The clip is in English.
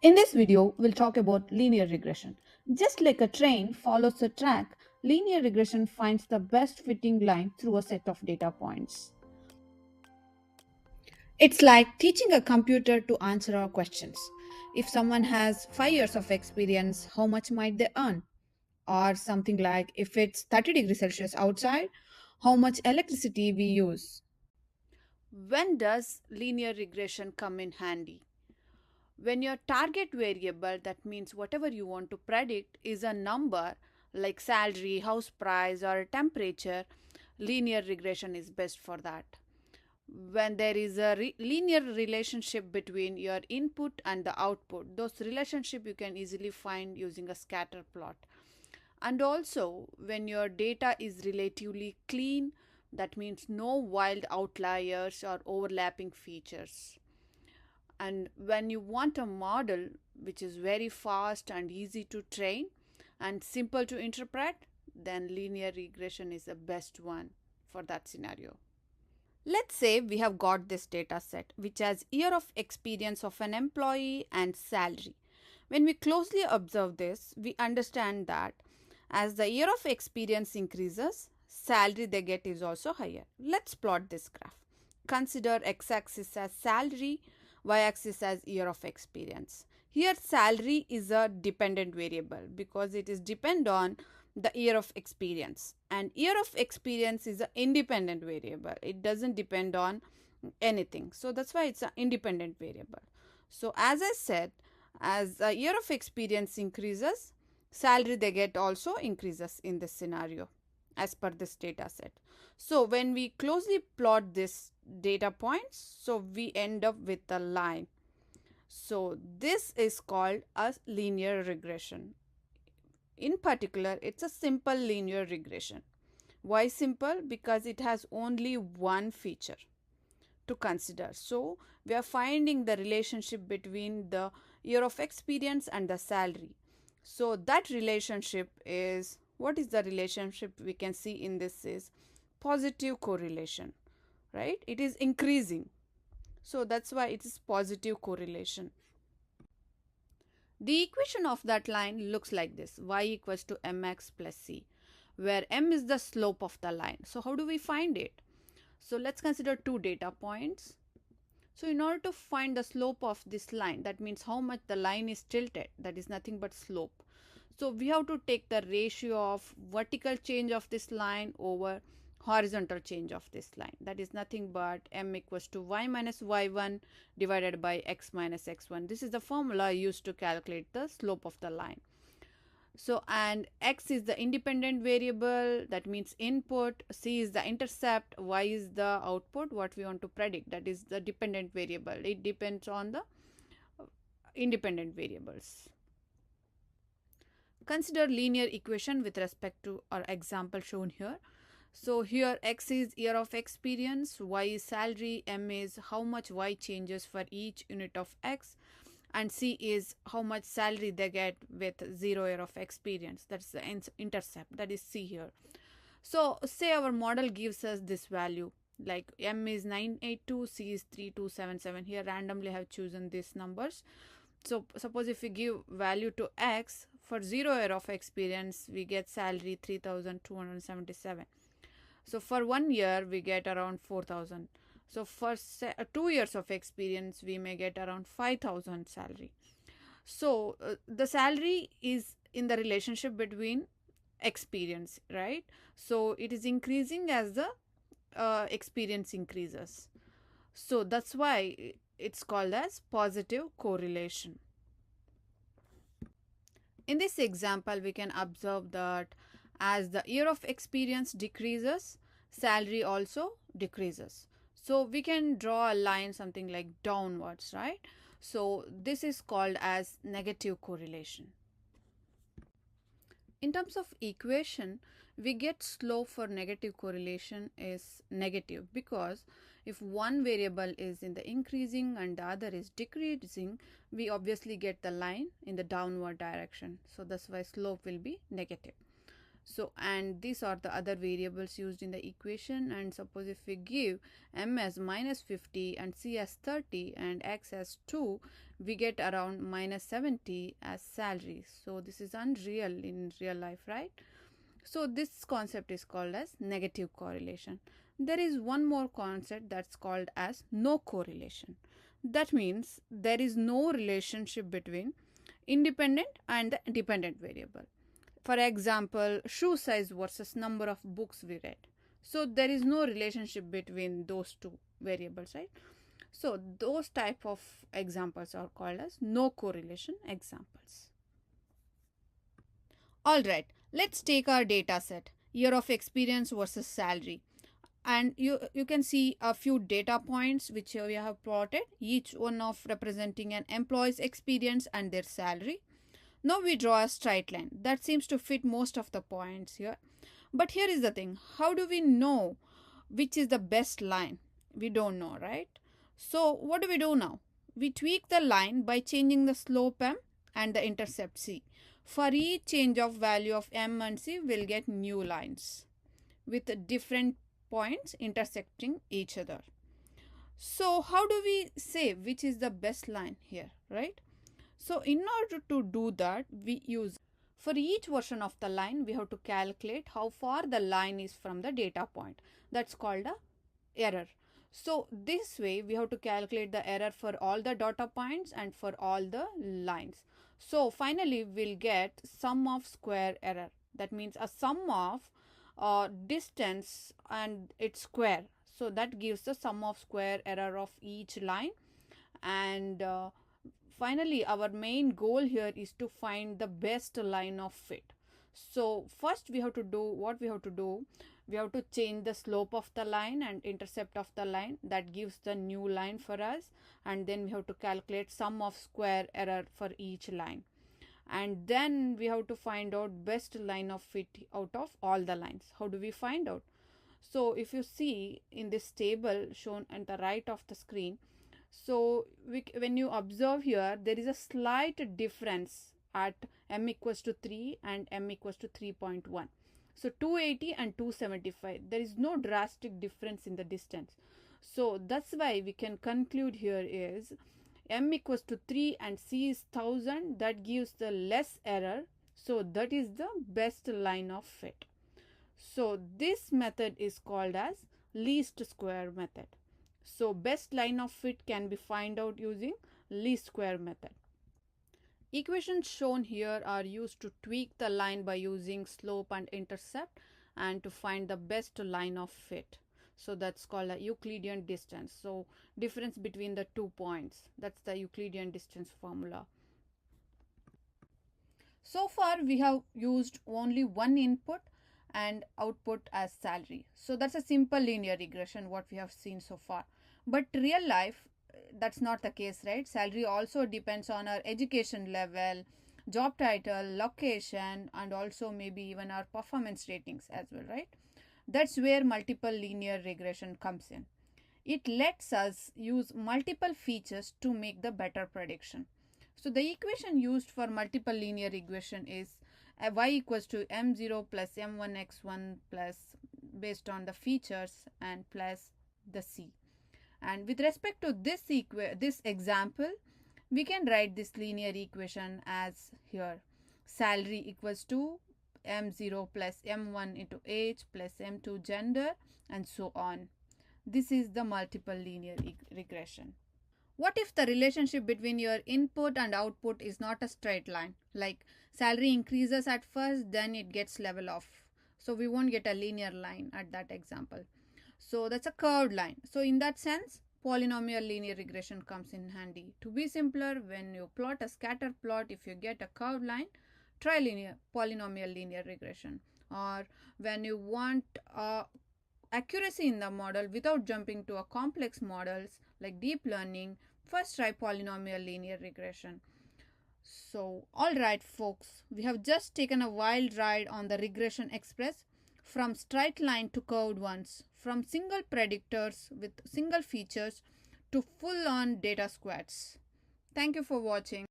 In this video, we'll talk about linear regression. Just like a train follows a track, linear regression finds the best fitting line through a set of data points. It's like teaching a computer to answer our questions. If someone has 5 years of experience, how much might they earn? Or something like if it's 30 degrees Celsius outside, how much electricity we use. When does linear regression come in handy? When your target variable, that means whatever you want to predict, is a number like salary, house price, or temperature, linear regression is best for that. When there is a linear relationship between your input and the output, those relationship you can easily find using a scatter plot. And also, when your data is relatively clean, that means no wild outliers or overlapping features. And when you want a model which is very fast and easy to train and simple to interpret, then linear regression is the best one for that scenario. Let's say we have got this data set which has year of experience of an employee and salary. When we closely observe this, we understand that as the year of experience increases, salary they get is also higher. Let's plot this graph. Consider x-axis as salary, y-axis as year of experience. Here salary is a dependent variable because it is depend on the year of experience, and year of experience is an independent variable. It doesn't depend on anything, so that's why it's an independent variable. So as I said, as the year of experience increases, salary they get also increases in this scenario as per this data set. So when we closely plot this data points, so we end up with a line. So this is called a linear regression. In particular, it's a simple linear regression. Why simple? Because it has only one feature to consider. So we are finding the relationship between the year of experience and the salary. So that relationship is, what is the relationship we can see in this is positive correlation, right? It is increasing. So that's why it is positive correlation. The equation of that line looks like this: y equals to mx plus c, where m is the slope of the line. So how do we find it? So let's consider two data points. So in order to find the slope of this line, that means how much the line is tilted, that is nothing but slope. So we have to take the ratio of vertical change of this line over horizontal change of this line. That is nothing but m equals to y minus y1 divided by x minus x1. This is the formula used to calculate the slope of the line. So, and x is the independent variable, that means input, c is the intercept, y is the output, what we want to predict, that is the dependent variable. It depends on the independent variables. Consider linear equation with respect to our example shown here. So here x is year of experience, y is salary, m is how much y changes for each unit of x, and c is how much salary they get with 0 year of experience. That's the intercept, that is c here. So say our model gives us this value, like m is 982, c is 3277. Here randomly I have chosen these numbers. So suppose if we give value to x, for 0 year of experience we get salary 3277. So for 1 year we get around 4000. So for 2 years of experience we may get around 5000 salary. So the salary is in the relationship between experience, right? So it is increasing as the experience increases. So that's why it's called as positive correlation. In this example, we can observe that as the year of experience decreases, salary also decreases. So we can draw a line something like downwards, right? So this is called as negative correlation. In terms of equation, we get slope for negative correlation is negative, because if one variable is in the increasing and the other is decreasing, we obviously get the line in the downward direction. So that's why slope will be negative. So, and these are the other variables used in the equation. And suppose if we give m as minus 50 and c as 30 and x as 2, we get around minus 70 as salary. So this is unreal in real life, right? So this concept is called as negative correlation. There is one more concept that's called as no correlation. That means there is no relationship between independent and the dependent variable. For example, shoe size versus number of books we read. So there is no relationship between those two variables, right? So those type of examples are called as no correlation examples. Alright, let's take our data set, year of experience versus salary. And you can see a few data points which we have plotted, each one of representing an employee's experience and their salary. Now we draw a straight line that seems to fit most of the points here. But here is the thing, how do we know which is the best line? We don't know, right? So what do we do now? We tweak the line by changing the slope m and the intercept c. For each change of value of m and c, we'll get new lines with different points intersecting each other. So how do we say which is the best line here, right? So in order to do that, we use, for each version of the line, we have to calculate how far the line is from the data point. That's called a error. So this way we have to calculate the error for all the data points and for all the lines. So finally we'll get sum of square error. That means a sum of distance and its square. So that gives the sum of square error of each line. And finally our main goal here is to find the best line of fit. So first we have to do what we have to do. We have to change the slope of the line and intercept of the line. That gives the new line for us. And then we have to calculate sum of square error for each line. And then we have to find out best line of fit out of all the lines. How do we find out? So if you see in this table shown at the right of the screen, so when you observe here, there is a slight difference at m equals to 3 and m equals to 3.1. So 280 and 275, there is no drastic difference in the distance. So that's why we can conclude here is m equals to 3 and c is 1000, that gives the less error. So that is the best line of fit. So this method is called as least square method. So best line of fit can be found out using least square method. Equations shown here are used to tweak the line by using slope and intercept and to find the best line of fit. So that's called a Euclidean distance. So difference between the 2 points. That's the Euclidean distance formula. So far we have used only one input and output as salary. So that's a simple linear regression what we have seen so far. But real life, that's not the case, right? Salary also depends on our education level, job title, location, and also maybe even our performance ratings as well, right? That's where multiple linear regression comes in. It lets us use multiple features to make the better prediction. So the equation used for multiple linear regression is y equals to m0 plus m1x1 plus based on the features and plus the c. And with respect to this example, we can write this linear equation as here. Salary equals to m0 plus m1 into age plus m2 gender and so on. This is the multiple linear regression. What if the relationship between your input and output is not a straight line? Like salary increases at first, then it gets level off. So we won't get a linear line at that example. So that's a curved line. So in that sense, polynomial linear regression comes in handy. To be simpler, when you plot a scatter plot, if you get a curved line, try polynomial linear regression. Or when you want accuracy in the model without jumping to a complex models like deep learning, first try polynomial linear regression. So alright folks, we have just taken a wild ride on the regression express, from straight line to curved ones, from single predictors with single features to full on data squads. Thank you for watching.